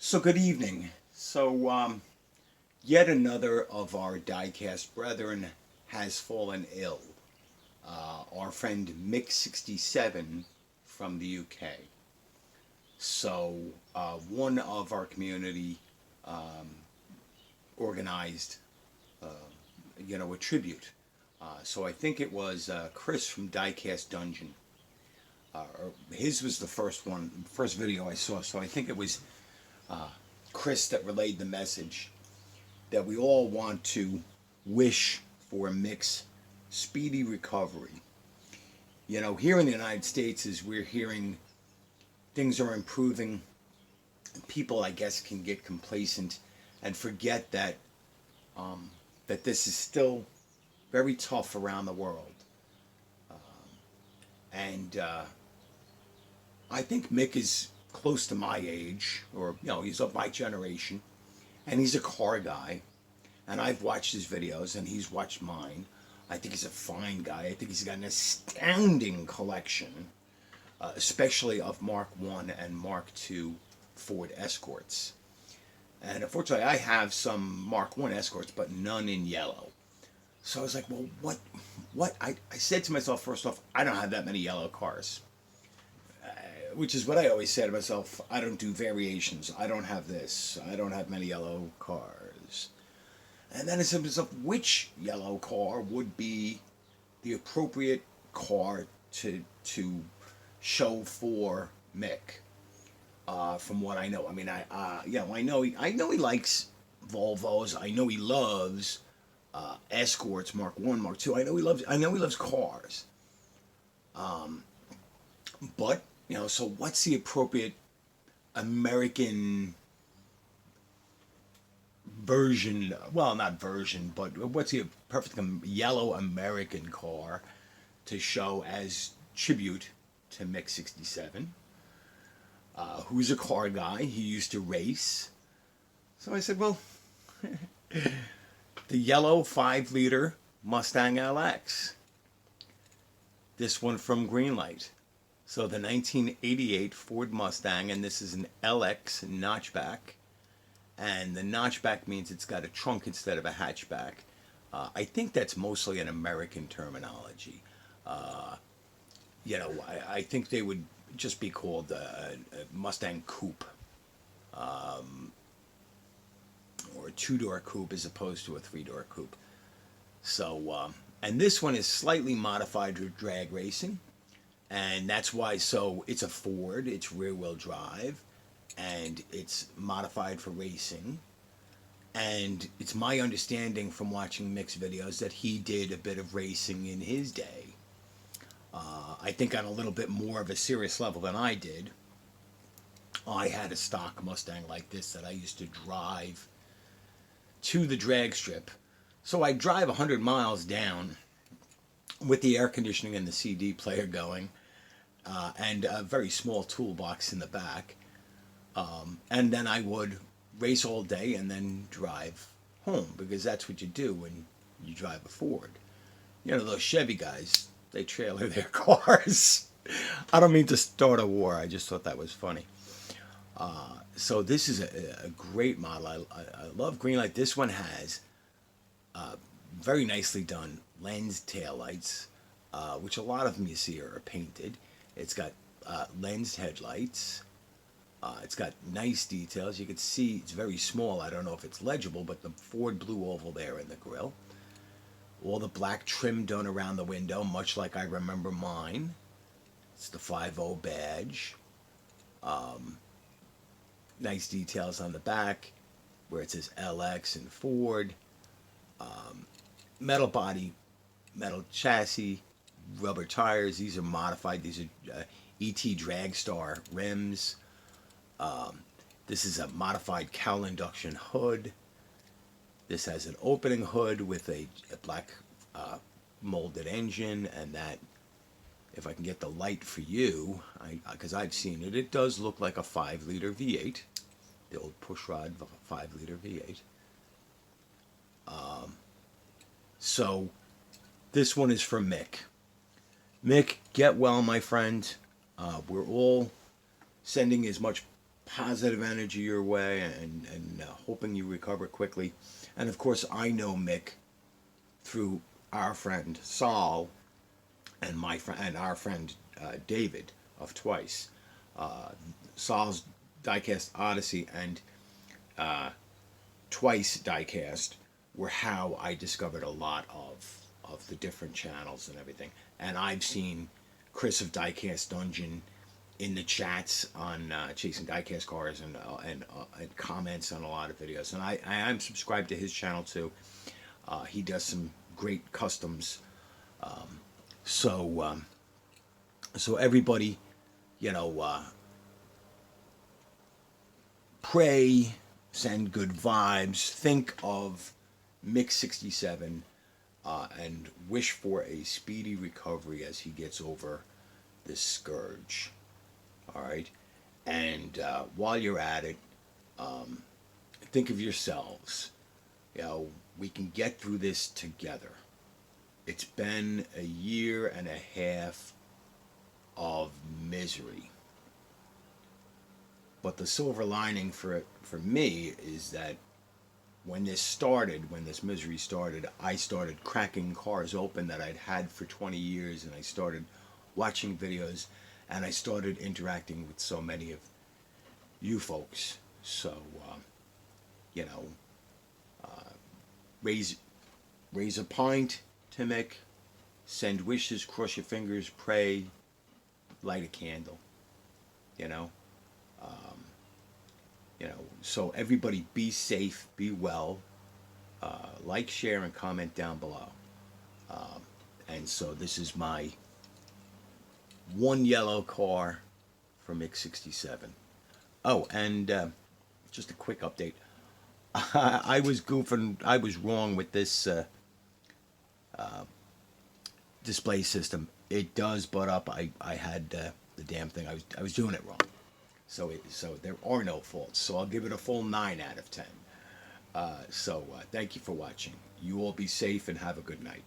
So good evening. Yet another of our diecast brethren has fallen ill. Our friend Mick67 from the UK. One of our community organized, a tribute. I think it was Chris from Diecast Dungeon. His was the first video I saw. So I think it was Chris that relayed the message that we all want to wish for Mick's speedy recovery. Here in the United States, as we're hearing things are improving, people, I guess, can get complacent and forget that that this is still very tough around the world. And I think Mick is close to my age, or he's of my generation, and he's a car guy. And I've watched his videos, and he's watched mine. I think he's a fine guy. I think he's got an astounding collection, especially of Mark I and Mark II Ford Escorts. And unfortunately, I have some Mark I Escorts, but none in yellow. So I was like, well, what? I said to myself, first off, I don't have that many yellow cars. Which is what I always say to myself, I don't do variations. I don't have this. I don't have many yellow cars. And then I said to myself, which yellow car would be the appropriate car to show for Mick? From what I know, I mean, I know he likes Volvos. I know he loves Escorts, Mark I, Mark II. I know he loves cars. But so what's the appropriate American version? Well, not version, but what's the perfect yellow American car to show as tribute to Mick67, who's a car guy? He used to race. So I said, well, the yellow 5-liter Mustang LX. This one from Greenlight. So the 1988 Ford Mustang, and this is an LX notchback. And the notchback means it's got a trunk instead of a hatchback. I think that's mostly an American terminology. I think they would just be called a Mustang Coupe. Or a 2-door coupe as opposed to a 3-door coupe. And this one is slightly modified for drag racing. And that's why, so it's a Ford, it's rear-wheel drive, and it's modified for racing. And it's my understanding from watching Mick's videos that he did a bit of racing in his day. I think on a little bit more of a serious level than I did. I had a stock Mustang like this that I used to drive to the drag strip. So I drive 100 miles down with the air conditioning and the CD player going, and a very small toolbox in the back. And then I would race all day and then drive home, because that's what you do when you drive a Ford. Those Chevy guys, they trailer their cars. I don't mean to start a war. I just thought that was funny. So this is a great model. I love Greenlight. This one has very nicely done lens taillights, which a lot of them you see are painted. It's got lensed headlights. It's got nice details. You can see it's very small. I don't know if it's legible, but the Ford blue oval there in the grille. All the black trim done around the window, much like I remember mine. It's the 5.0 badge. Nice details on the back where it says LX and Ford. Metal body, metal chassis, rubber tires. These are modified. These are ET Dragstar rims. This is a modified cowl induction hood. This has an opening hood with a black molded engine, and that, if I can get the light for you, because I've seen it, it does look like a 5-liter V8, the old pushrod 5-liter V8. So this one is for Mick. Mick, get well, my friend. We're all sending as much positive energy your way, and hoping you recover quickly. And of course, I know Mick through our friend Saul and my friend and our friend David of Twice. Saul's Diecast Odyssey and Twice Diecast were how I discovered a lot of the different channels and everything. And I've seen Chris of Diecast Dungeon in the chats on chasing diecast cars and comments on a lot of videos. And I am subscribed to his channel too. He does some great customs. So so everybody, you know, pray, send good vibes, think of Mick67, and wish for a speedy recovery as he gets over this scourge. All right, and while you're at it, think of yourselves. You know, we can get through this together. It's been a year and a half of misery. But the silver lining for me is that when this misery started, I started cracking cars open that I'd had for 20 years, and I started watching videos, and I started interacting with so many of you folks. So, you know, raise a pint to Mick, send wishes, cross your fingers, pray, light a candle. You know, so everybody be safe, be well, like, share, and comment down below. And so this is my one yellow car for Mick67. Oh, and just a quick update. I was goofing. I was wrong with this display system. It does butt up. I had the damn thing. I was doing it wrong. So there are no faults. So I'll give it a full 9 out of 10. So thank you for watching. You all be safe and have a good night.